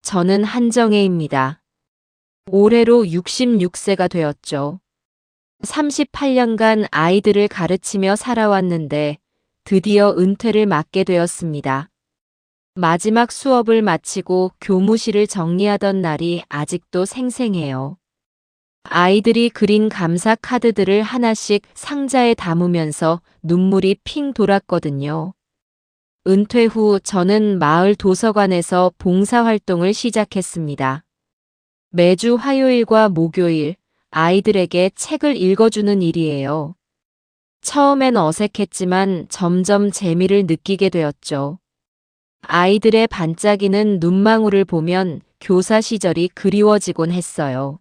저는 한정혜입니다. 올해로 66세가 되었죠. 38년간 아이들을 가르치며 살아왔는데 드디어 은퇴를 맞게 되었습니다. 마지막 수업을 마치고 교무실을 정리하던 날이 아직도 생생해요. 아이들이 그린 감사 카드들을 하나씩 상자에 담으면서 눈물이 핑 돌았거든요. 은퇴 후 저는 마을 도서관에서 봉사활동을 시작했습니다. 매주 화요일과 목요일 아이들에게 책을 읽어주는 일이에요. 처음엔 어색했지만 점점 재미를 느끼게 되었죠. 아이들의 반짝이는 눈망울을 보면 교사 시절이 그리워지곤 했어요.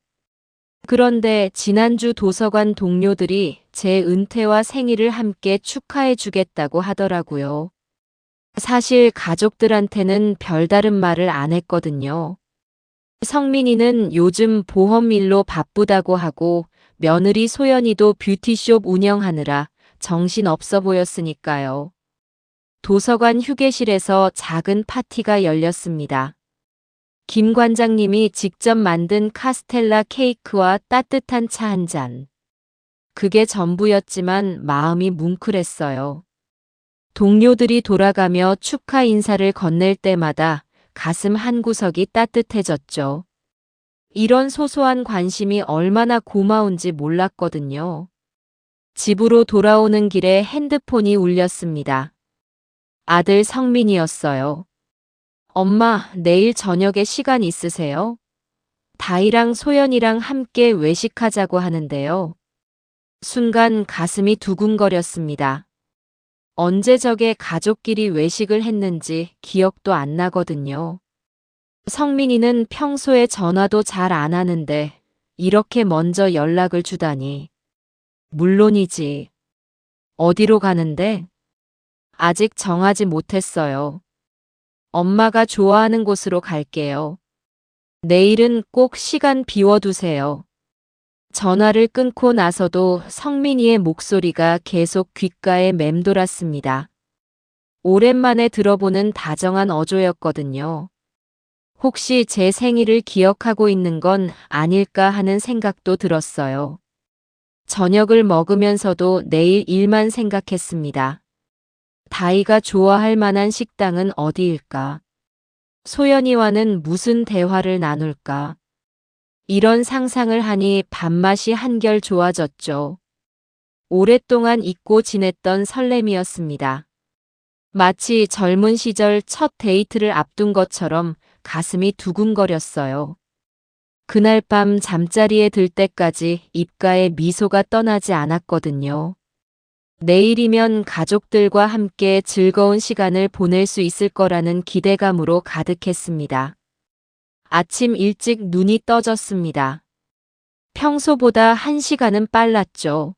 그런데 지난주 도서관 동료들이 제 은퇴와 생일을 함께 축하해 주겠다고 하더라고요. 사실 가족들한테는 별다른 말을 안 했거든요. 성민이는 요즘 보험 일로 바쁘다고 하고 며느리 소연이도 뷰티숍 운영하느라 정신없어 보였으니까요. 도서관 휴게실에서 작은 파티가 열렸습니다. 김 관장님이 직접 만든 카스텔라 케이크와 따뜻한 차 한 잔. 그게 전부였지만 마음이 뭉클했어요. 동료들이 돌아가며 축하 인사를 건넬 때마다 가슴 한구석이 따뜻해졌죠. 이런 소소한 관심이 얼마나 고마운지 몰랐거든요. 집으로 돌아오는 길에 핸드폰이 울렸습니다. 아들 성민이었어요. 엄마, 내일 저녁에 시간 있으세요? 다이랑 소연이랑 함께 외식하자고 하는데요. 순간 가슴이 두근거렸습니다. 언제 저게 가족끼리 외식을 했는지 기억도 안 나거든요. 성민이는 평소에 전화도 잘 안 하는데 이렇게 먼저 연락을 주다니. 물론이지. 어디로 가는데? 아직 정하지 못했어요. 엄마가 좋아하는 곳으로 갈게요. 내일은 꼭 시간 비워두세요. 전화를 끊고 나서도 성민이의 목소리가 계속 귓가에 맴돌았습니다. 오랜만에 들어보는 다정한 어조였거든요. 혹시 제 생일을 기억하고 있는 건 아닐까 하는 생각도 들었어요. 저녁을 먹으면서도 내일 일만 생각했습니다. 다이가 좋아할 만한 식당은 어디일까? 소연이와는 무슨 대화를 나눌까? 이런 상상을 하니 밥맛이 한결 좋아졌죠. 오랫동안 잊고 지냈던 설렘이었습니다. 마치 젊은 시절 첫 데이트를 앞둔 것처럼 가슴이 두근거렸어요. 그날 밤 잠자리에 들 때까지 입가에 미소가 떠나지 않았거든요. 내일이면 가족들과 함께 즐거운 시간을 보낼 수 있을 거라는 기대감으로 가득했습니다. 아침 일찍 눈이 떠졌습니다. 평소보다 1시간은 빨랐죠.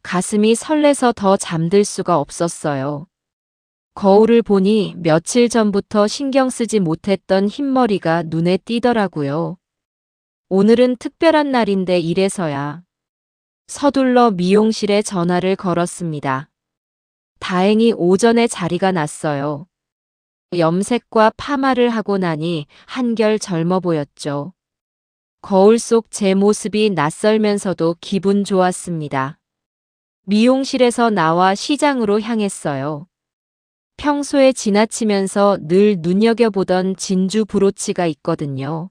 가슴이 설레서 더 잠들 수가 없었어요. 거울을 보니 며칠 전부터 신경 쓰지 못했던 흰머리가 눈에 띄더라고요. 오늘은 특별한 날인데 이래서야. 서둘러 미용실에 전화를 걸었습니다. 다행히 오전에 자리가 났어요. 염색과 파마를 하고 나니 한결 젊어 보였죠. 거울 속 제 모습이 낯설면서도 기분 좋았습니다. 미용실에서 나와 시장으로 향했어요. 평소에 지나치면서 늘 눈여겨보던 진주 브로치가 있거든요.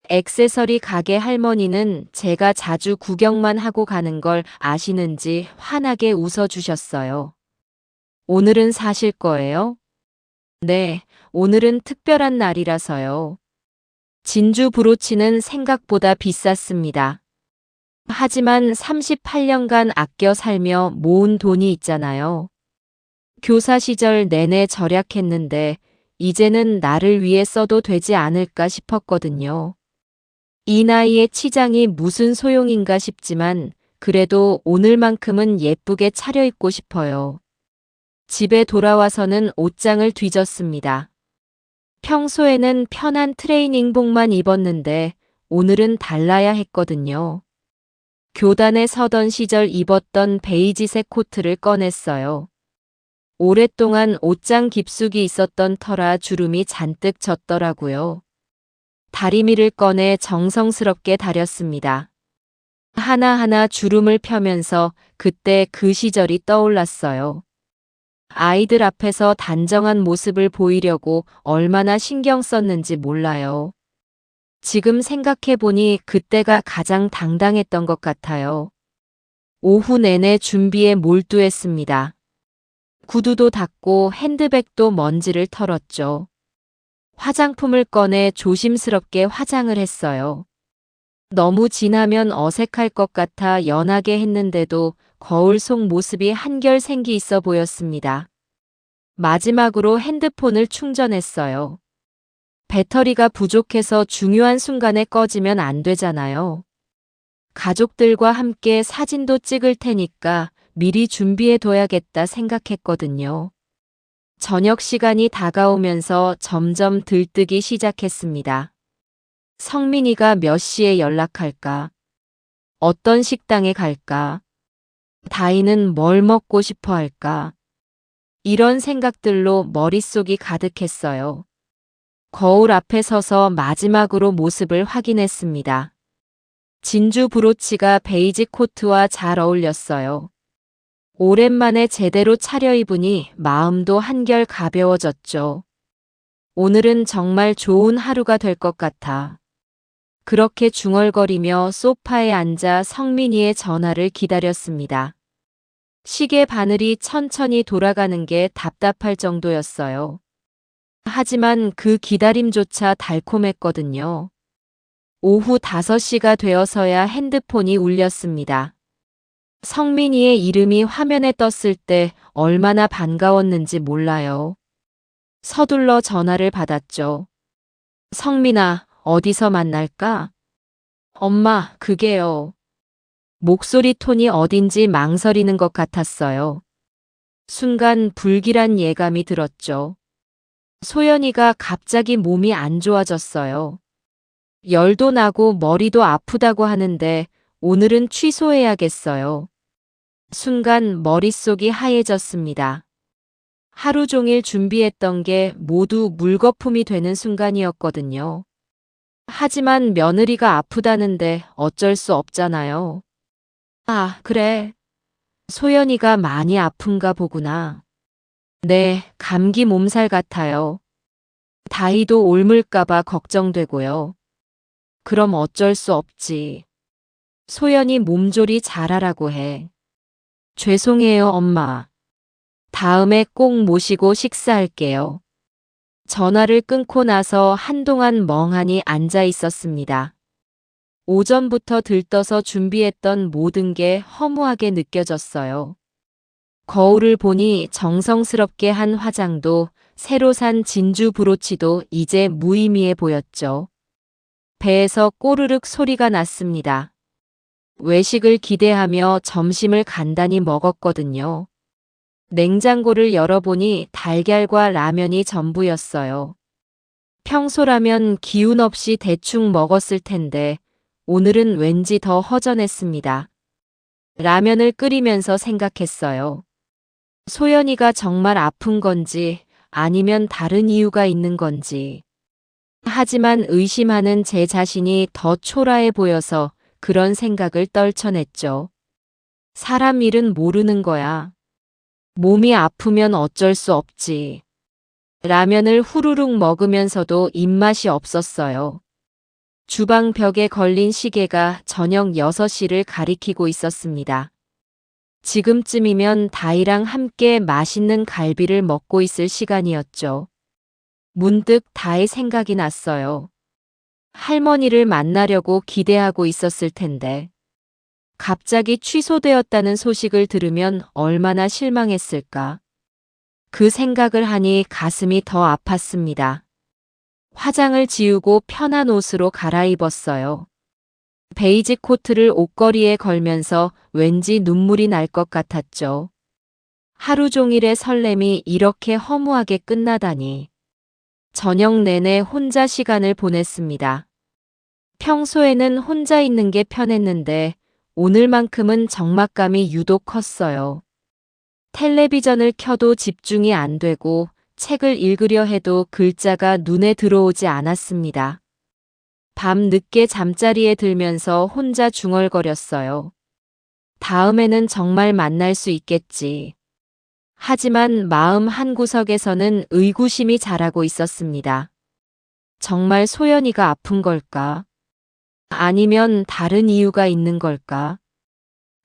액세서리 가게 할머니는 제가 자주 구경만 하고 가는 걸 아시는지 환하게 웃어주셨어요. 오늘은 사실 거예요? 네, 오늘은 특별한 날이라서요. 진주 브로치는 생각보다 비쌌습니다. 하지만 38년간 아껴 살며 모은 돈이 있잖아요. 교사 시절 내내 절약했는데 이제는 나를 위해 써도 되지 않을까 싶었거든요. 이 나이에 치장이 무슨 소용인가 싶지만 그래도 오늘만큼은 예쁘게 차려입고 싶어요. 집에 돌아와서는 옷장을 뒤졌습니다. 평소에는 편한 트레이닝복만 입었는데 오늘은 달라야 했거든요. 교단에 서던 시절 입었던 베이지색 코트를 꺼냈어요. 오랫동안 옷장 깊숙이 있었던 터라 주름이 잔뜩 졌더라고요. 다리미를 꺼내 정성스럽게 다렸습니다. 하나하나 주름을 펴면서 그때 그 시절이 떠올랐어요. 아이들 앞에서 단정한 모습을 보이려고 얼마나 신경 썼는지 몰라요. 지금 생각해보니 그때가 가장 당당했던 것 같아요. 오후 내내 준비에 몰두했습니다. 구두도 닦고 핸드백도 먼지를 털었죠. 화장품을 꺼내 조심스럽게 화장을 했어요. 너무 진하면 어색할 것 같아 연하게 했는데도 거울 속 모습이 한결 생기 있어 보였습니다. 마지막으로 핸드폰을 충전했어요. 배터리가 부족해서 중요한 순간에 꺼지면 안 되잖아요. 가족들과 함께 사진도 찍을 테니까 미리 준비해 둬야겠다 생각했거든요. 저녁 시간이 다가오면서 점점 들뜨기 시작했습니다. 성민이가 몇 시에 연락할까? 어떤 식당에 갈까? 다희는 뭘 먹고 싶어 할까? 이런 생각들로 머릿속이 가득했어요. 거울 앞에 서서 마지막으로 모습을 확인했습니다. 진주 브로치가 베이지 코트와 잘 어울렸어요. 오랜만에 제대로 차려입으니 마음도 한결 가벼워졌죠. 오늘은 정말 좋은 하루가 될 것 같아. 그렇게 중얼거리며 소파에 앉아 성민이의 전화를 기다렸습니다. 시계 바늘이 천천히 돌아가는 게 답답할 정도였어요. 하지만 그 기다림조차 달콤했거든요. 오후 5시가 되어서야 핸드폰이 울렸습니다. 성민이의 이름이 화면에 떴을 때 얼마나 반가웠는지 몰라요. 서둘러 전화를 받았죠. 성민아, 어디서 만날까? 엄마, 그게요. 목소리 톤이 어딘지 망설이는 것 같았어요. 순간 불길한 예감이 들었죠. 소연이가 갑자기 몸이 안 좋아졌어요. 열도 나고 머리도 아프다고 하는데 오늘은 취소해야겠어요. 순간 머릿속이 하얘졌습니다. 하루 종일 준비했던 게 모두 물거품이 되는 순간이었거든요. 하지만 며느리가 아프다는데 어쩔 수 없잖아요. 아, 그래. 소연이가 많이 아픈가 보구나. 네, 감기 몸살 같아요. 다희도 옮을까봐 걱정되고요. 그럼 어쩔 수 없지. 소연이 몸조리 잘하라고 해. 죄송해요, 엄마. 다음에 꼭 모시고 식사할게요. 전화를 끊고 나서 한동안 멍하니 앉아 있었습니다. 오전부터 들떠서 준비했던 모든 게 허무하게 느껴졌어요. 거울을 보니 정성스럽게 한 화장도 새로 산 진주 브로치도 이제 무의미해 보였죠. 배에서 꼬르륵 소리가 났습니다. 외식을 기대하며 점심을 간단히 먹었거든요. 냉장고를 열어보니 달걀과 라면이 전부였어요. 평소라면 기운 없이 대충 먹었을 텐데 오늘은 왠지 더 허전했습니다. 라면을 끓이면서 생각했어요. 소연이가 정말 아픈 건지 아니면 다른 이유가 있는 건지. 하지만 의심하는 제 자신이 더 초라해 보여서 그런 생각을 떨쳐냈죠. 사람 일은 모르는 거야. 몸이 아프면 어쩔 수 없지. 라면을 후루룩 먹으면서도 입맛이 없었어요. 주방 벽에 걸린 시계가 저녁 6시를 가리키고 있었습니다. 지금쯤이면 다희랑 함께 맛있는 갈비를 먹고 있을 시간이었죠. 문득 다희 생각이 났어요. 할머니를 만나려고 기대하고 있었을 텐데. 갑자기 취소되었다는 소식을 들으면 얼마나 실망했을까. 그 생각을 하니 가슴이 더 아팠습니다. 화장을 지우고 편한 옷으로 갈아입었어요. 베이지 코트를 옷걸이에 걸면서 왠지 눈물이 날 것 같았죠. 하루 종일의 설렘이 이렇게 허무하게 끝나다니. 저녁 내내 혼자 시간을 보냈습니다. 평소에는 혼자 있는 게 편했는데 오늘만큼은 적막감이 유독 컸어요. 텔레비전을 켜도 집중이 안 되고 책을 읽으려 해도 글자가 눈에 들어오지 않았습니다. 밤 늦게 잠자리에 들면서 혼자 중얼거렸어요. 다음에는 정말 만날 수 있겠지. 하지만 마음 한구석에서는 의구심이 자라고 있었습니다. 정말 소연이가 아픈 걸까? 아니면 다른 이유가 있는 걸까?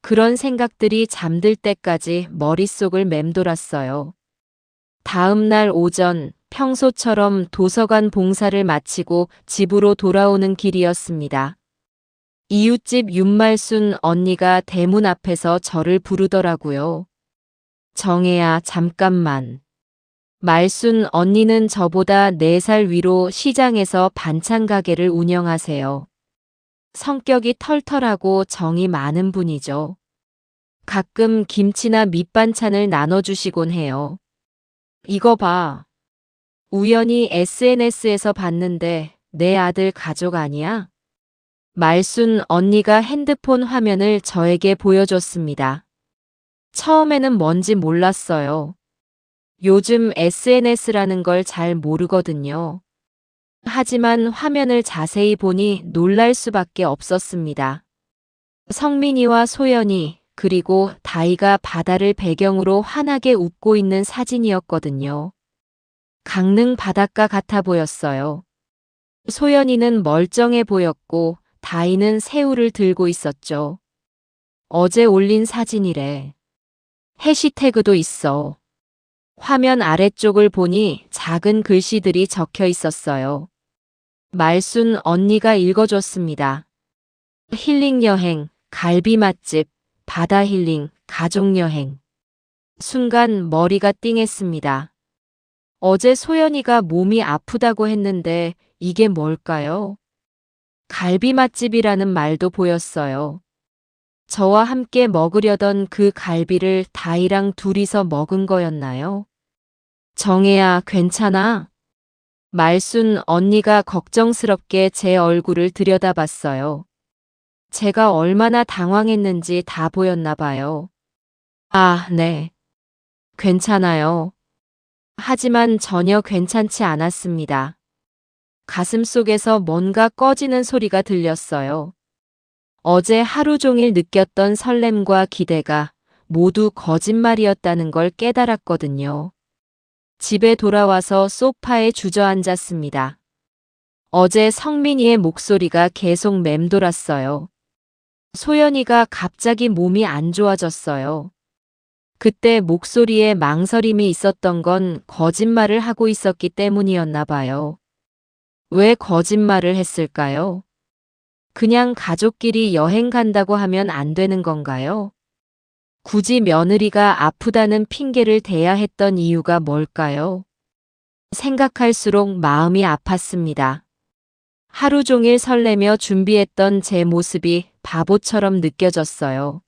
그런 생각들이 잠들 때까지 머릿속을 맴돌았어요. 다음 날 오전, 평소처럼 도서관 봉사를 마치고 집으로 돌아오는 길이었습니다. 이웃집 윤말순 언니가 대문 앞에서 저를 부르더라고요. 정혜야, 잠깐만. 말순 언니는 저보다 4살 위로 시장에서 반찬 가게를 운영하세요. 성격이 털털하고 정이 많은 분이죠. 가끔 김치나 밑반찬을 나눠주시곤 해요. 이거 봐. 우연히 SNS에서 봤는데 내 아들 가족 아니야? 말순 언니가 핸드폰 화면을 저에게 보여줬습니다. 처음에는 뭔지 몰랐어요. 요즘 SNS라는 걸 잘 모르거든요. 하지만 화면을 자세히 보니 놀랄 수밖에 없었습니다. 성민이와 소연이 그리고 다이가 바다를 배경으로 환하게 웃고 있는 사진이었거든요. 강릉 바닷가 같아 보였어요. 소연이는 멀쩡해 보였고 다이는 새우를 들고 있었죠. 어제 올린 사진이래. 해시태그도 있어. 화면 아래쪽을 보니 작은 글씨들이 적혀 있었어요. 말순 언니가 읽어줬습니다. 힐링 여행, 갈비 맛집, 바다 힐링, 가족 여행. 순간 머리가 띵했습니다. 어제 소연이가 몸이 아프다고 했는데 이게 뭘까요? 갈비 맛집이라는 말도 보였어요. 저와 함께 먹으려던 그 갈비를 다이랑 둘이서 먹은 거였나요? 정혜야, 괜찮아? 말순 언니가 걱정스럽게 제 얼굴을 들여다봤어요. 제가 얼마나 당황했는지 다 보였나 봐요. 아, 네. 괜찮아요. 하지만 전혀 괜찮지 않았습니다. 가슴속에서 뭔가 꺼지는 소리가 들렸어요. 어제 하루 종일 느꼈던 설렘과 기대가 모두 거짓말이었다는 걸 깨달았거든요. 집에 돌아와서 소파에 주저앉았습니다. 어제 성민이의 목소리가 계속 맴돌았어요. 소연이가 갑자기 몸이 안 좋아졌어요. 그때 목소리에 망설임이 있었던 건 거짓말을 하고 있었기 때문이었나 봐요. 왜 거짓말을 했을까요? 그냥 가족끼리 여행 간다고 하면 안 되는 건가요? 굳이 며느리가 아프다는 핑계를 대야 했던 이유가 뭘까요? 생각할수록 마음이 아팠습니다. 하루 종일 설레며 준비했던 제 모습이 바보처럼 느껴졌어요.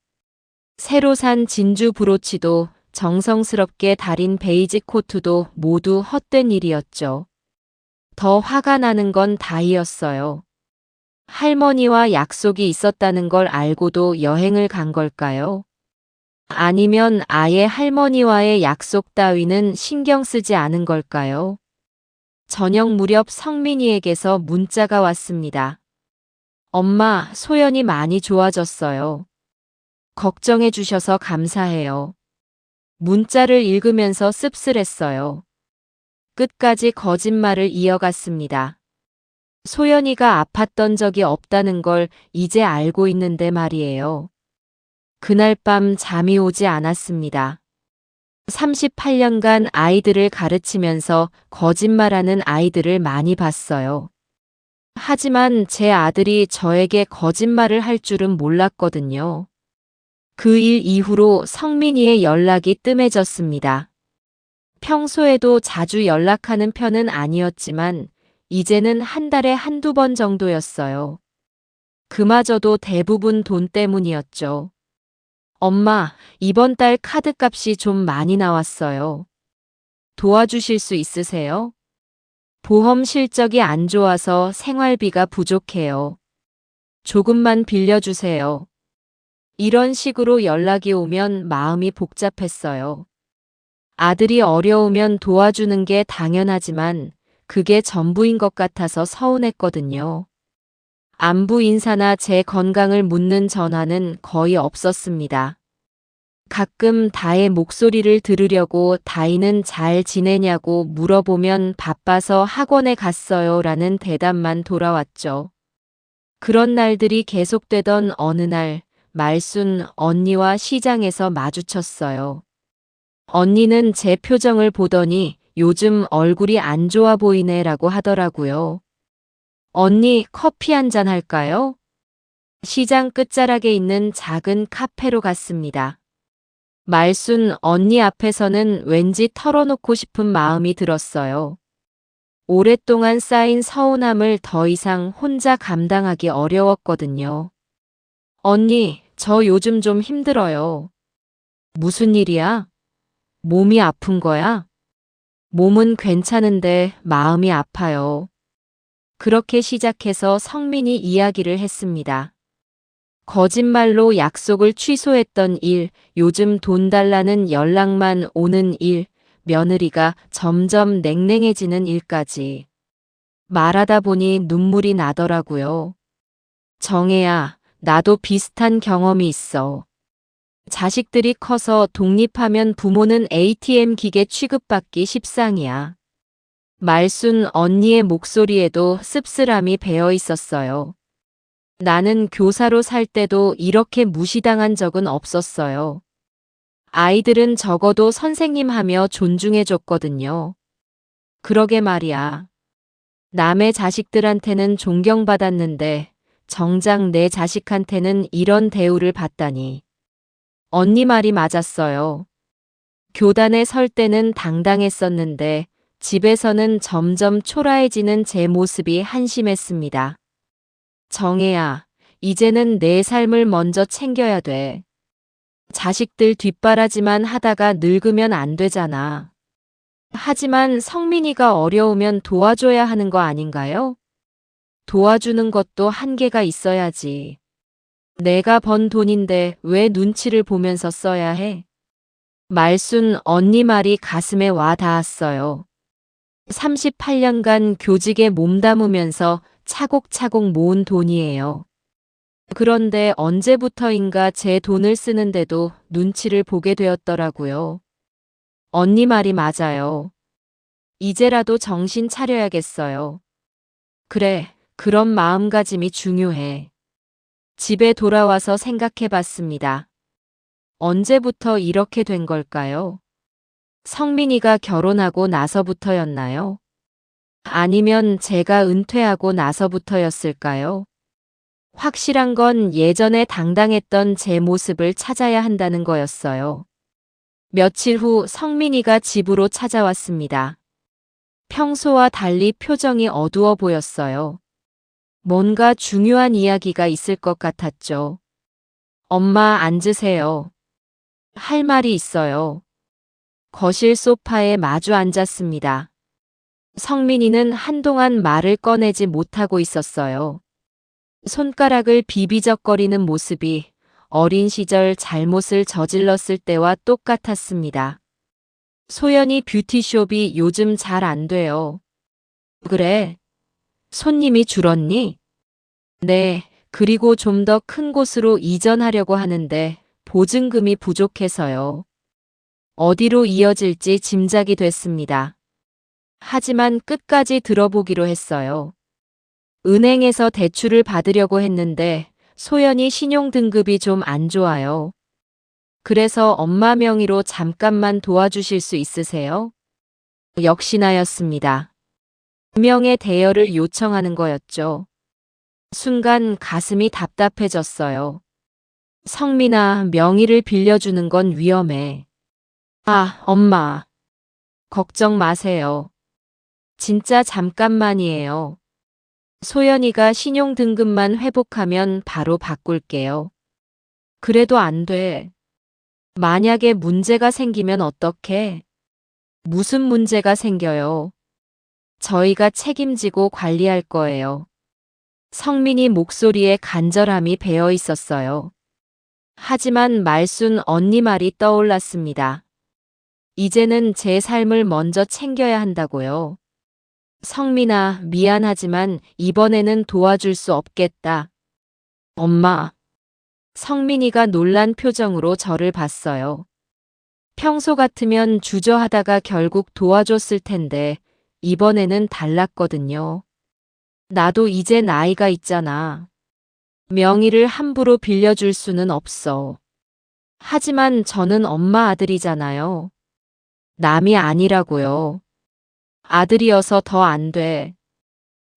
새로 산 진주 브로치도 정성스럽게 다린 베이지 코트도 모두 헛된 일이었죠. 더 화가 나는 건 다이였어요. 할머니와 약속이 있었다는 걸 알고도 여행을 간 걸까요? 아니면 아예 할머니와의 약속 따위는 신경 쓰지 않은 걸까요? 저녁 무렵 성민이에게서 문자가 왔습니다. 엄마, 소연이 많이 좋아졌어요. 걱정해 주셔서 감사해요. 문자를 읽으면서 씁쓸했어요. 끝까지 거짓말을 이어갔습니다. 소연이가 아팠던 적이 없다는 걸 이제 알고 있는데 말이에요. 그날 밤 잠이 오지 않았습니다. 38년간 아이들을 가르치면서 거짓말하는 아이들을 많이 봤어요. 하지만 제 아들이 저에게 거짓말을 할 줄은 몰랐거든요. 그 일 이후로 성민이의 연락이 뜸해졌습니다. 평소에도 자주 연락하는 편은 아니었지만 이제는 한 달에 한두 번 정도였어요. 그마저도 대부분 돈 때문이었죠. 엄마, 이번 달 카드값이 좀 많이 나왔어요. 도와주실 수 있으세요? 보험 실적이 안 좋아서 생활비가 부족해요. 조금만 빌려주세요. 이런 식으로 연락이 오면 마음이 복잡했어요. 아들이 어려우면 도와주는 게 당연하지만 그게 전부인 것 같아서 서운했거든요. 안부 인사나 제 건강을 묻는 전화는 거의 없었습니다. 가끔 다의 목소리를 들으려고 다이는 잘 지내냐고 물어보면 바빠서 학원에 갔어요 라는 대답만 돌아왔죠. 그런 날들이 계속되던 어느 날 말순 언니와 시장에서 마주쳤어요. 언니는 제 표정을 보더니 요즘 얼굴이 안 좋아 보이네 라고 하더라고요. 언니 커피 한 잔 할까요? 시장 끝자락에 있는 작은 카페로 갔습니다. 말순 언니 앞에서는 왠지 털어놓고 싶은 마음이 들었어요. 오랫동안 쌓인 서운함을 더 이상 혼자 감당하기 어려웠거든요. 언니, 저 요즘 좀 힘들어요. 무슨 일이야? 몸이 아픈 거야? 몸은 괜찮은데 마음이 아파요. 그렇게 시작해서 성민이 이야기를 했습니다. 거짓말로 약속을 취소했던 일, 요즘 돈 달라는 연락만 오는 일, 며느리가 점점 냉랭해지는 일까지. 말하다 보니 눈물이 나더라고요. 정혜야, 나도 비슷한 경험이 있어. 자식들이 커서 독립하면 부모는 ATM 기계 취급받기 십상이야. 말순 언니의 목소리에도 씁쓸함이 배어 있었어요. 나는 교사로 살 때도 이렇게 무시당한 적은 없었어요. 아이들은 적어도 선생님 하며 존중해줬거든요. 그러게 말이야. 남의 자식들한테는 존경받았는데 정작 내 자식한테는 이런 대우를 받다니. 언니 말이 맞았어요. 교단에 설 때는 당당했었는데 집에서는 점점 초라해지는 제 모습이 한심했습니다. 정혜야, 이제는 내 삶을 먼저 챙겨야 돼. 자식들 뒷바라지만 하다가 늙으면 안 되잖아. 하지만 성민이가 어려우면 도와줘야 하는 거 아닌가요? 도와주는 것도 한계가 있어야지. 내가 번 돈인데 왜 눈치를 보면서 써야 해? 말순 언니 말이 가슴에 와 닿았어요. 38년간 교직에 몸담으면서 차곡차곡 모은 돈이에요. 그런데 언제부터인가 제 돈을 쓰는데도 눈치를 보게 되었더라고요. 언니 말이 맞아요. 이제라도 정신 차려야겠어요. 그래, 그런 마음가짐이 중요해. 집에 돌아와서 생각해 봤습니다. 언제부터 이렇게 된 걸까요? 성민이가 결혼하고 나서부터였나요? 아니면 제가 은퇴하고 나서부터였을까요? 확실한 건 예전에 당당했던 제 모습을 찾아야 한다는 거였어요. 며칠 후 성민이가 집으로 찾아왔습니다. 평소와 달리 표정이 어두워 보였어요. 뭔가 중요한 이야기가 있을 것 같았죠. 엄마 앉으세요. 할 말이 있어요. 거실 소파에 마주 앉았습니다. 성민이는 한동안 말을 꺼내지 못하고 있었어요. 손가락을 비비적거리는 모습이 어린 시절 잘못을 저질렀을 때와 똑같았습니다. 소연이 뷰티숍이 요즘 잘 안 돼요. 그래? 손님이 줄었니? 네, 그리고 좀 더 큰 곳으로 이전하려고 하는데 보증금이 부족해서요. 어디로 이어질지 짐작이 됐습니다. 하지만 끝까지 들어보기로 했어요. 은행에서 대출을 받으려고 했는데 소연이 신용등급이 좀 안 좋아요. 그래서 엄마 명의로 잠깐만 도와주실 수 있으세요? 역시나였습니다. 금명의 대여를 요청하는 거였죠. 순간 가슴이 답답해졌어요. 성민아, 명의를 빌려주는 건 위험해. 아, 엄마. 걱정 마세요. 진짜 잠깐만이에요. 소연이가 신용등급만 회복하면 바로 바꿀게요. 그래도 안 돼. 만약에 문제가 생기면 어떡해? 무슨 문제가 생겨요? 저희가 책임지고 관리할 거예요. 성민이 목소리에 간절함이 배어 있었어요. 하지만 말순 언니 말이 떠올랐습니다. 이제는 제 삶을 먼저 챙겨야 한다고요. 성민아, 미안하지만 이번에는 도와줄 수 없겠다. 엄마. 성민이가 놀란 표정으로 저를 봤어요. 평소 같으면 주저하다가 결국 도와줬을 텐데 이번에는 달랐거든요. 나도 이제 나이가 있잖아. 명의를 함부로 빌려줄 수는 없어. 하지만 저는 엄마 아들이잖아요. 남이 아니라고요. 아들이어서 더 안 돼.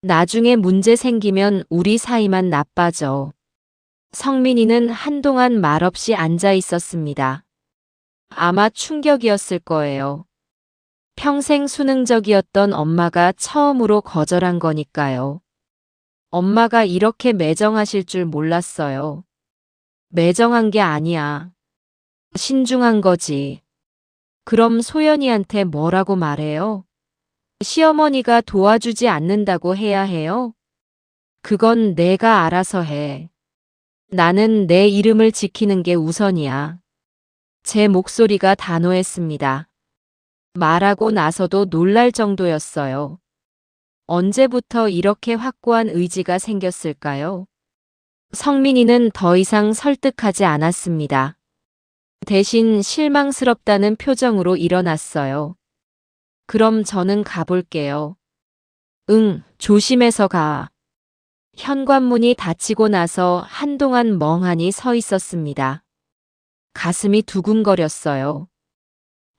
나중에 문제 생기면 우리 사이만 나빠져. 성민이는 한동안 말없이 앉아 있었습니다. 아마 충격이었을 거예요. 평생 수능적이었던 엄마가 처음으로 거절한 거니까요. 엄마가 이렇게 매정하실 줄 몰랐어요. 매정한 게 아니야. 신중한 거지. 그럼 소연이한테 뭐라고 말해요? 시어머니가 도와주지 않는다고 해야 해요? 그건 내가 알아서 해. 나는 내 이름을 지키는 게 우선이야. 제 목소리가 단호했습니다. 말하고 나서도 놀랄 정도였어요. 언제부터 이렇게 확고한 의지가 생겼을까요? 성민이는 더 이상 설득하지 않았습니다. 대신 실망스럽다는 표정으로 일어났어요. 그럼 저는 가볼게요. 응, 조심해서 가. 현관문이 닫히고 나서 한동안 멍하니 서 있었습니다. 가슴이 두근거렸어요.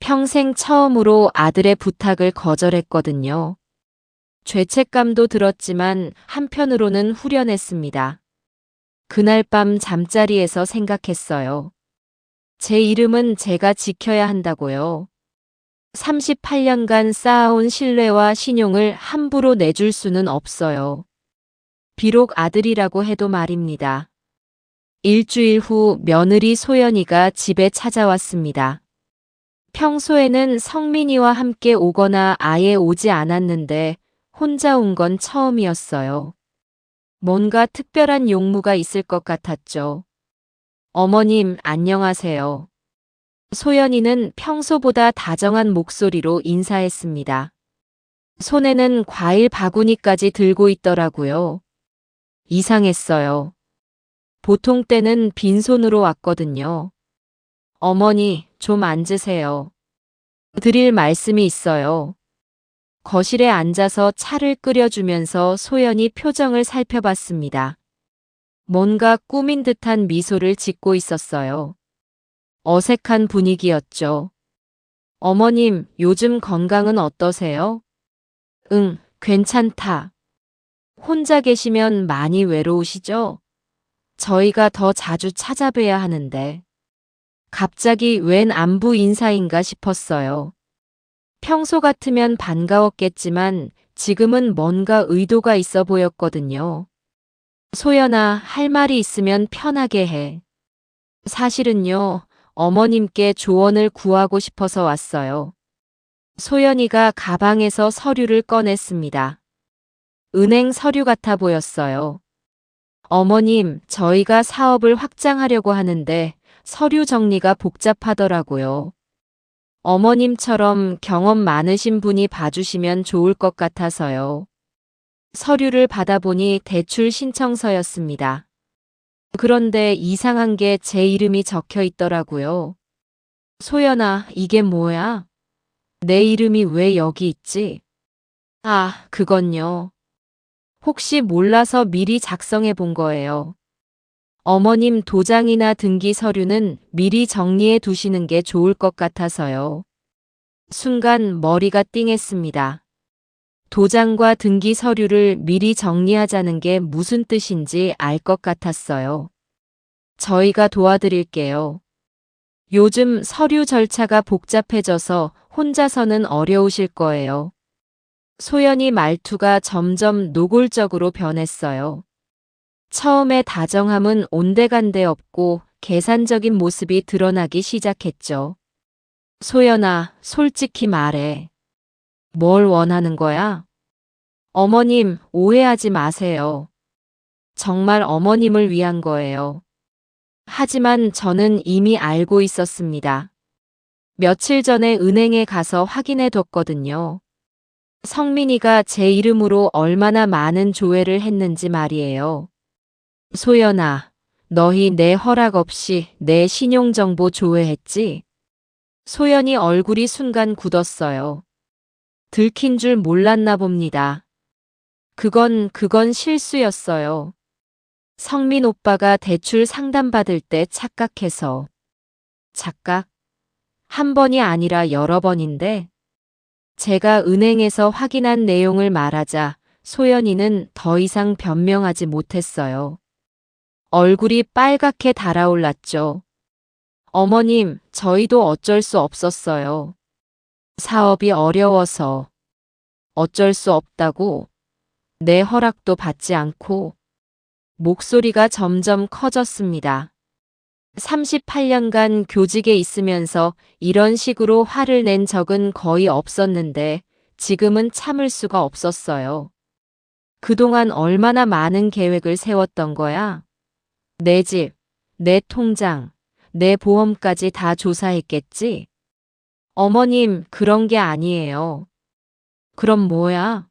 평생 처음으로 아들의 부탁을 거절했거든요. 죄책감도 들었지만 한편으로는 후련했습니다. 그날 밤 잠자리에서 생각했어요. 제 이름은 제가 지켜야 한다고요. 38년간 쌓아온 신뢰와 신용을 함부로 내줄 수는 없어요. 비록 아들이라고 해도 말입니다. 일주일 후 며느리 소연이가 집에 찾아왔습니다. 평소에는 성민이와 함께 오거나 아예 오지 않았는데 혼자 온 건 처음이었어요. 뭔가 특별한 용무가 있을 것 같았죠. 어머님, 안녕하세요. 소연이는 평소보다 다정한 목소리로 인사했습니다. 손에는 과일 바구니까지 들고 있더라고요. 이상했어요. 보통 때는 빈손으로 왔거든요. 어머니, 좀 앉으세요. 드릴 말씀이 있어요. 거실에 앉아서 차를 끓여주면서 소연이 표정을 살펴봤습니다. 뭔가 꾸민 듯한 미소를 짓고 있었어요. 어색한 분위기였죠. 어머님, 요즘 건강은 어떠세요? 응, 괜찮다. 혼자 계시면 많이 외로우시죠? 저희가 더 자주 찾아뵈야 하는데. 갑자기 웬 안부 인사인가 싶었어요. 평소 같으면 반가웠겠지만 지금은 뭔가 의도가 있어 보였거든요. 소연아, 할 말이 있으면 편하게 해. 사실은요, 어머님께 조언을 구하고 싶어서 왔어요. 소연이가 가방에서 서류를 꺼냈습니다. 은행 서류 같아 보였어요. 어머님, 저희가 사업을 확장하려고 하는데 서류 정리가 복잡하더라고요. 어머님처럼 경험 많으신 분이 봐주시면 좋을 것 같아서요. 서류를 받아보니 대출 신청서였습니다. 그런데 이상한 게 제 이름이 적혀 있더라고요. 소연아, 이게 뭐야? 내 이름이 왜 여기 있지? 아, 그건요. 혹시 몰라서 미리 작성해 본 거예요. 어머님 도장이나 등기 서류는 미리 정리해 두시는 게 좋을 것 같아서요. 순간 머리가 띵했습니다. 도장과 등기 서류를 미리 정리하자는 게 무슨 뜻인지 알 것 같았어요. 저희가 도와드릴게요. 요즘 서류 절차가 복잡해져서 혼자서는 어려우실 거예요. 소연이 말투가 점점 노골적으로 변했어요. 처음에 다정함은 온데간데 없고 계산적인 모습이 드러나기 시작했죠. 소연아, 솔직히 말해. 뭘 원하는 거야? 어머님, 오해하지 마세요. 정말 어머님을 위한 거예요. 하지만 저는 이미 알고 있었습니다. 며칠 전에 은행에 가서 확인해 뒀거든요. 성민이가 제 이름으로 얼마나 많은 조회를 했는지 말이에요. 소연아, 너희 내 허락 없이 내 신용정보 조회했지? 소연이 얼굴이 순간 굳었어요. 들킨 줄 몰랐나 봅니다. 그건 실수였어요. 성민 오빠가 대출 상담받을 때 착각해서. 착각? 한 번이 아니라 여러 번인데, 제가 은행에서 확인한 내용을 말하자 소연이는 더 이상 변명하지 못했어요. 얼굴이 빨갛게 달아올랐죠. 어머님, 저희도 어쩔 수 없었어요. 사업이 어려워서. 어쩔 수 없다고. 내 허락도 받지 않고. 목소리가 점점 커졌습니다. 38년간 교직에 있으면서 이런 식으로 화를 낸 적은 거의 없었는데 지금은 참을 수가 없었어요. 그동안 얼마나 많은 계획을 세웠던 거야? 내 집, 내 통장, 내 보험까지 다 조사했겠지? 어머님, 그런 게 아니에요. 그럼 뭐야?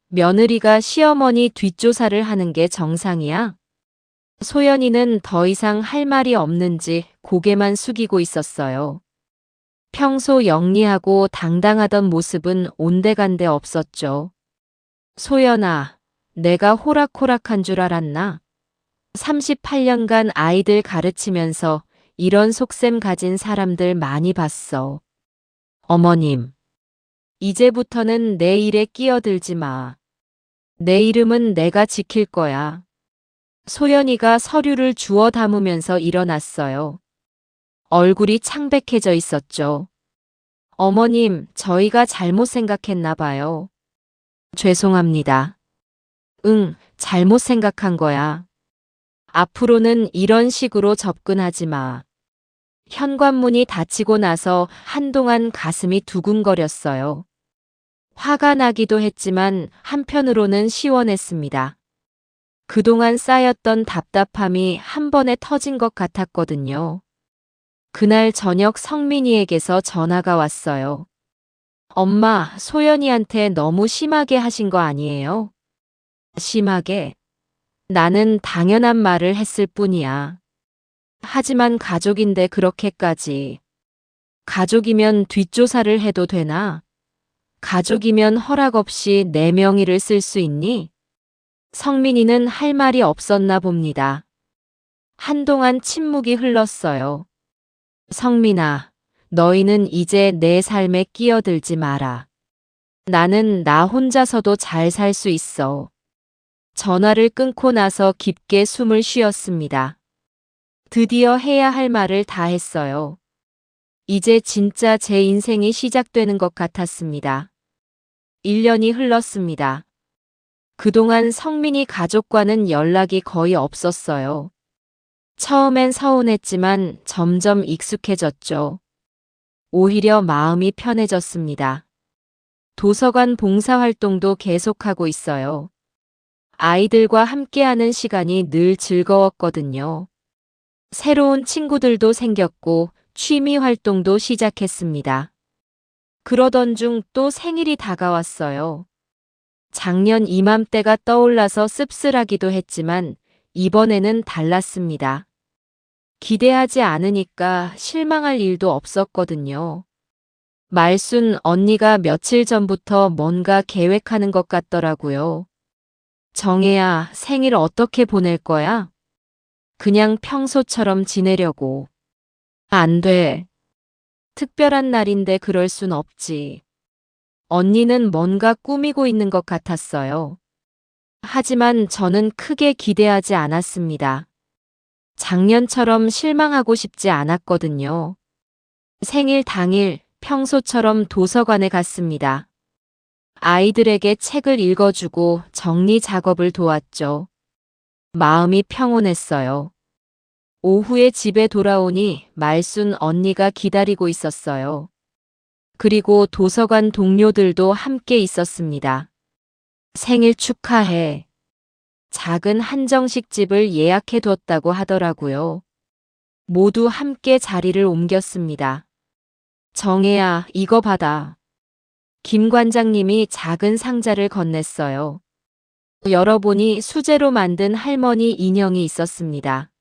며느리가 시어머니 뒷조사를 하는 게 정상이야? 소연이는 더 이상 할 말이 없는지 고개만 숙이고 있었어요. 평소 영리하고 당당하던 모습은 온데간데 없었죠. 소연아, 내가 호락호락한 줄 알았나? 38년간 아이들 가르치면서 이런 속셈 가진 사람들 많이 봤어. 어머님, 이제부터는 내 일에 끼어들지 마. 내 이름은 내가 지킬 거야. 소연이가 서류를 주워 담으면서 일어났어요. 얼굴이 창백해져 있었죠. 어머님, 저희가 잘못 생각했나 봐요. 죄송합니다. 응, 잘못 생각한 거야. 앞으로는 이런 식으로 접근하지 마. 현관문이 닫히고 나서 한동안 가슴이 두근거렸어요. 화가 나기도 했지만 한편으로는 시원했습니다. 그동안 쌓였던 답답함이 한 번에 터진 것 같았거든요. 그날 저녁 성민이에게서 전화가 왔어요. 엄마, 소연이한테 너무 심하게 하신 거 아니에요? 심하게? 나는 당연한 말을 했을 뿐이야. 하지만 가족인데 그렇게까지. 가족이면 뒷조사를 해도 되나? 가족이면 허락 없이 내 명의를 쓸 수 있니? 성민이는 할 말이 없었나 봅니다. 한동안 침묵이 흘렀어요. 성민아, 너희는 이제 내 삶에 끼어들지 마라. 나는 나 혼자서도 잘 살 수 있어. 전화를 끊고 나서 깊게 숨을 쉬었습니다. 드디어 해야 할 말을 다 했어요. 이제 진짜 제 인생이 시작되는 것 같았습니다. 1년이 흘렀습니다. 그동안 성민이 가족과는 연락이 거의 없었어요. 처음엔 서운했지만 점점 익숙해졌죠. 오히려 마음이 편해졌습니다. 도서관 봉사활동도 계속하고 있어요. 아이들과 함께하는 시간이 늘 즐거웠거든요. 새로운 친구들도 생겼고 취미 활동도 시작했습니다. 그러던 중 또 생일이 다가왔어요. 작년 이맘때가 떠올라서 씁쓸하기도 했지만 이번에는 달랐습니다. 기대하지 않으니까 실망할 일도 없었거든요. 말순 언니가 며칠 전부터 뭔가 계획하는 것 같더라고요. 정혜야, 생일 어떻게 보낼 거야? 그냥 평소처럼 지내려고. 안 돼. 특별한 날인데 그럴 순 없지. 언니는 뭔가 꾸미고 있는 것 같았어요. 하지만 저는 크게 기대하지 않았습니다. 작년처럼 실망하고 싶지 않았거든요. 생일 당일 평소처럼 도서관에 갔습니다. 아이들에게 책을 읽어주고 정리 작업을 도왔죠. 마음이 평온했어요. 오후에 집에 돌아오니 말순 언니가 기다리고 있었어요. 그리고 도서관 동료들도 함께 있었습니다. 생일 축하해. 작은 한정식 집을 예약해뒀다고 하더라고요. 모두 함께 자리를 옮겼습니다. 정혜야, 이거 받아. 김 관장님이 작은 상자를 건넸어요. 열어보니 수제로 만든 할머니 인형이 있었습니다.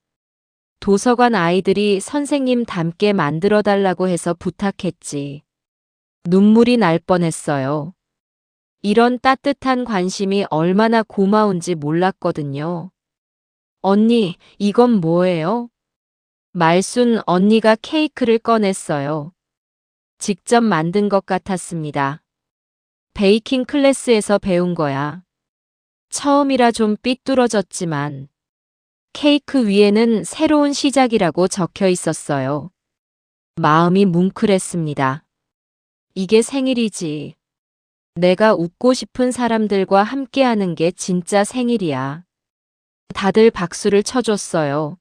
도서관 아이들이 선생님 닮게 만들어달라고 해서 부탁했지. 눈물이 날 뻔했어요. 이런 따뜻한 관심이 얼마나 고마운지 몰랐거든요. 언니, 이건 뭐예요? 말순 언니가 케이크를 꺼냈어요. 직접 만든 것 같았습니다. 베이킹 클래스에서 배운 거야. 처음이라 좀 삐뚤어졌지만 케이크 위에는 새로운 시작이라고 적혀 있었어요. 마음이 뭉클했습니다. 이게 생일이지. 내가 웃고 싶은 사람들과 함께하는 게 진짜 생일이야. 다들 박수를 쳐줬어요.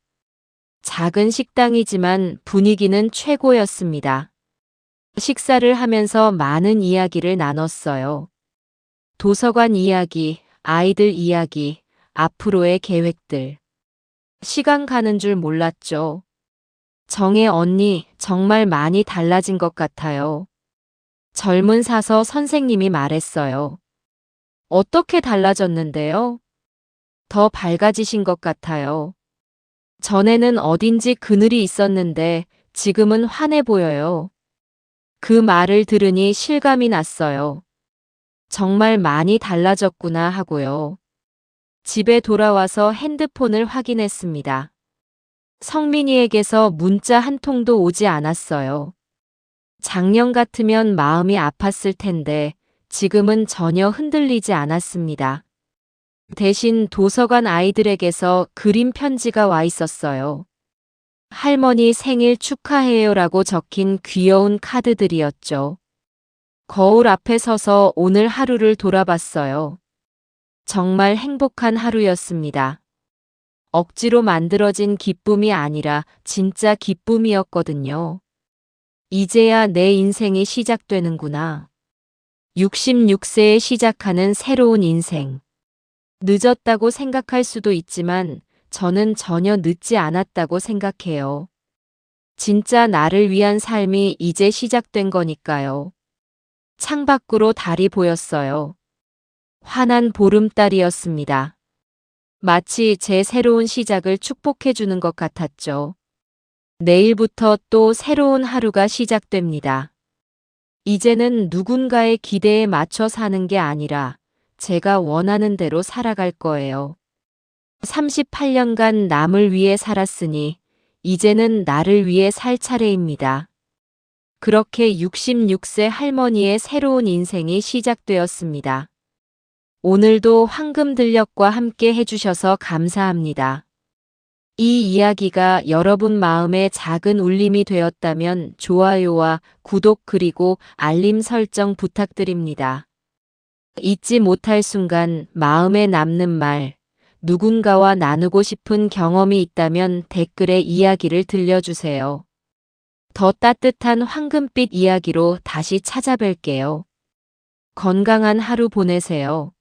작은 식당이지만 분위기는 최고였습니다. 식사를 하면서 많은 이야기를 나눴어요. 도서관 이야기, 아이들 이야기, 앞으로의 계획들. 시간 가는 줄 몰랐죠. 정혜 언니, 정말 많이 달라진 것 같아요. 젊은 사서 선생님이 말했어요. 어떻게 달라졌는데요? 더 밝아지신 것 같아요. 전에는 어딘지 그늘이 있었는데 지금은 환해 보여요. 그 말을 들으니 실감이 났어요. 정말 많이 달라졌구나 하고요. 집에 돌아와서 핸드폰을 확인했습니다. 성민이에게서 문자 한 통도 오지 않았어요. 작년 같으면 마음이 아팠을 텐데 지금은 전혀 흔들리지 않았습니다. 대신 도서관 아이들에게서 그림 편지가 와 있었어요. 할머니 생일 축하해요라고 적힌 귀여운 카드들이었죠. 거울 앞에 서서 오늘 하루를 돌아봤어요. 정말 행복한 하루였습니다. 억지로 만들어진 기쁨이 아니라 진짜 기쁨이었거든요. 이제야 내 인생이 시작되는구나. 66세에 시작하는 새로운 인생. 늦었다고 생각할 수도 있지만 저는 전혀 늦지 않았다고 생각해요. 진짜 나를 위한 삶이 이제 시작된 거니까요. 창밖으로 달이 보였어요. 환한 보름달이었습니다. 마치 제 새로운 시작을 축복해주는 것 같았죠. 내일부터 또 새로운 하루가 시작됩니다. 이제는 누군가의 기대에 맞춰 사는 게 아니라 제가 원하는 대로 살아갈 거예요. 38년간 남을 위해 살았으니 이제는 나를 위해 살 차례입니다. 그렇게 66세 할머니의 새로운 인생이 시작되었습니다. 오늘도 황금들녘과 함께 해주셔서 감사합니다. 이 이야기가 여러분 마음에 작은 울림이 되었다면 좋아요와 구독 그리고 알림 설정 부탁드립니다. 잊지 못할 순간, 마음에 남는 말, 누군가와 나누고 싶은 경험이 있다면 댓글에 이야기를 들려주세요. 더 따뜻한 황금빛 이야기로 다시 찾아뵐게요. 건강한 하루 보내세요.